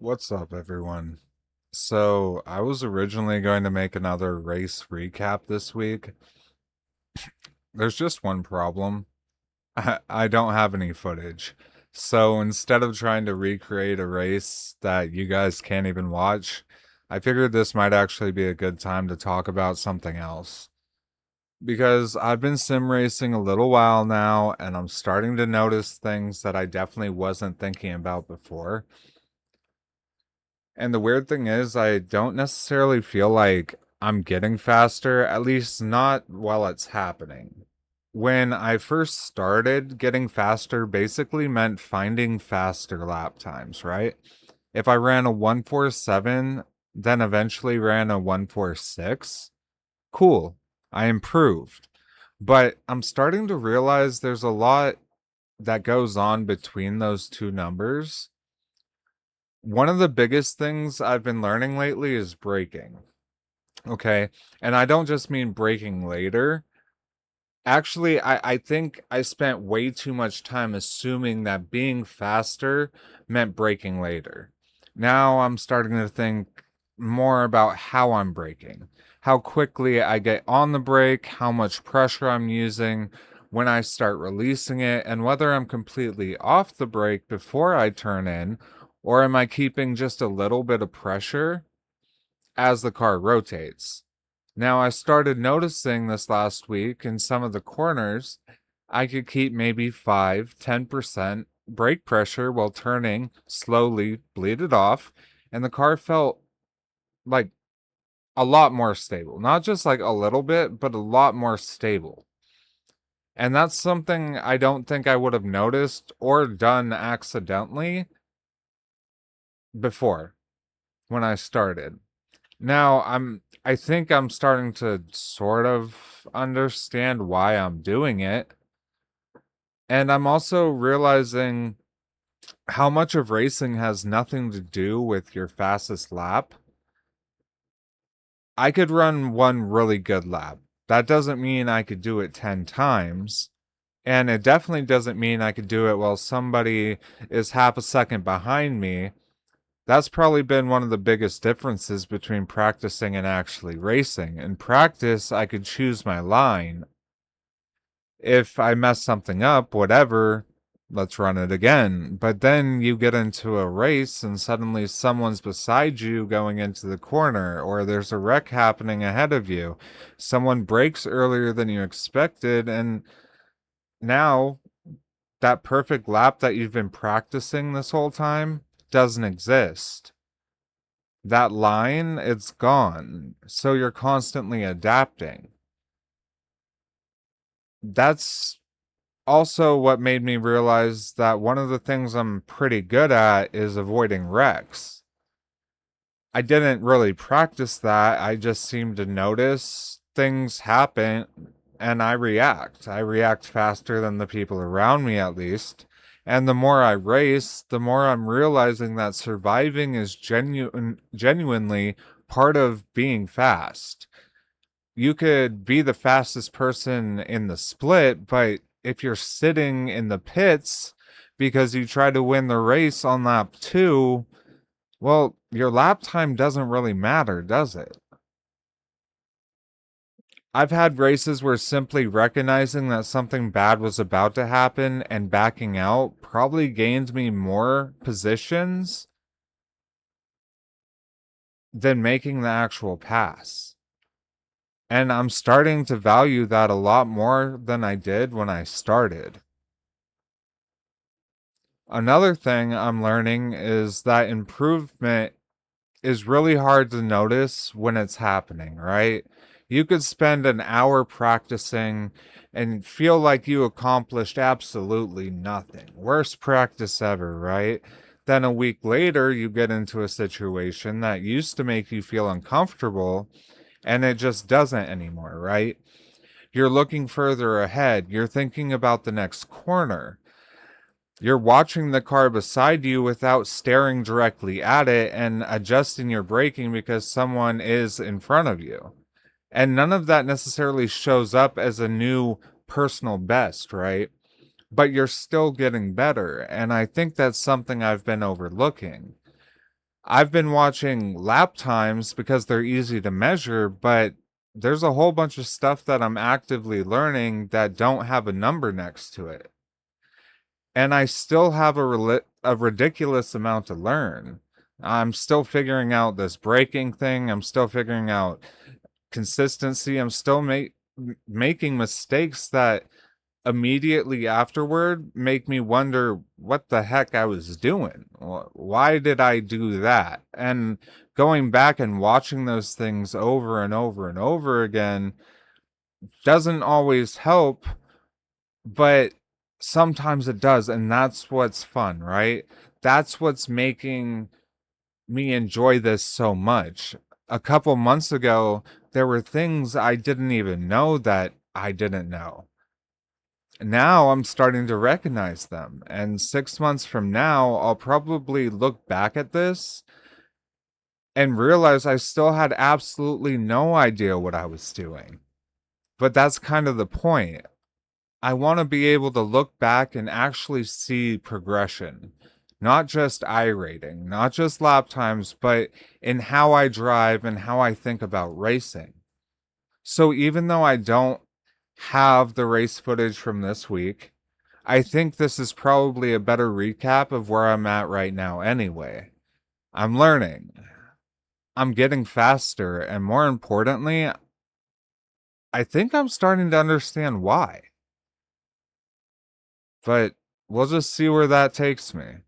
What's up, everyone? So, I was originally going to make another race recap this week. There's just one problem. I don't have any footage. So, instead of trying to recreate a race that you guys can't even watch, I figured this might actually be a good time to talk about something else. Because I've been sim racing a little while now, and I'm starting to notice things that I definitely wasn't thinking about before. And the weird thing is, I don't necessarily feel like I'm getting faster, at least not while it's happening. When I first started, getting faster basically meant finding faster lap times, right? If I ran a 147, then eventually ran a 146, cool, I improved. But I'm starting to realize there's a lot that goes on between those two numbers. One of the biggest things I've been learning lately is braking. Okay. And I don't just mean braking later. Actually, I think I spent way too much time assuming that being faster meant braking later. Now I'm starting to think more about how I'm braking, how quickly I get on the brake, how much pressure I'm using, when I start releasing it, and whether I'm completely off the brake before I turn in, or am I keeping just a little bit of pressure as the car rotates. Now, I started noticing this last week in some of the corners, I could keep maybe 5, 10% brake pressure while turning, slowly bleed it off, and the car felt like a lot more stable. Not just like a little bit, but a lot more stable. And that's something I don't think I would have noticed or done accidentally before when I started. Now, I think I'm starting to sort of understand why I'm doing it. And I'm also realizing how much of racing has nothing to do with your fastest lap. I could run one really good lap. That doesn't mean I could do it 10 times. And it definitely doesn't mean I could do it while somebody is half a second behind me. That's probably been one of the biggest differences between practicing and actually racing. In practice, I could choose my line. If I mess something up, whatever, let's run it again. But then you get into a race and suddenly someone's beside you going into the corner, or there's a wreck happening ahead of you. Someone brakes earlier than you expected, and now that perfect lap that you've been practicing this whole time doesn't exist. That line, it's gone. So you're constantly adapting. That's also what made me realize that one of the things I'm pretty good at is avoiding wrecks. I didn't really practice that. I just seem to notice things happen and I react. I react faster than the people around me, at least. And the more I race, the more I'm realizing that surviving is genuinely part of being fast. You could be the fastest person in the split, but if you're sitting in the pits because you try to win the race on lap two, well, your lap time doesn't really matter, does it? I've had races where simply recognizing that something bad was about to happen and backing out probably gained me more positions than making the actual pass. And I'm starting to value that a lot more than I did when I started. Another thing I'm learning is that improvement is really hard to notice when it's happening, right? You could spend an hour practicing and feel like you accomplished absolutely nothing. Worst practice ever, right? Then a week later, you get into a situation that used to make you feel uncomfortable and it just doesn't anymore, right? You're looking further ahead. You're thinking about the next corner. You're watching the car beside you without staring directly at it and adjusting your braking because someone is in front of you. And none of that necessarily shows up as a new personal best, right? But you're still getting better. And I think that's something I've been overlooking. I've been watching lap times because they're easy to measure, but there's a whole bunch of stuff that I'm actively learning that don't have a number next to it. And I still have a ridiculous amount to learn. I'm still figuring out this braking thing. I'm still figuring out consistency. I'm still making mistakes that immediately afterward make me wonder what the heck I was doing. Why did I do that? And going back and watching those things over and over and over again doesn't always help, but sometimes it does. And that's what's fun, right? That's what's making me enjoy this so much. A couple months ago, there were things I didn't even know that I didn't know. Now I'm starting to recognize them. And 6 months from now, I'll probably look back at this and realize I still had absolutely no idea what I was doing. But that's kind of the point. I want to be able to look back and actually see progression, not just I rating, not just lap times, but in how I drive and how I think about racing. So even though I don't have the race footage from this week, I think this is probably a better recap of where I'm at right now anyway. I'm learning. I'm getting faster, and more importantly, I think I'm starting to understand why. But we'll just see where that takes me.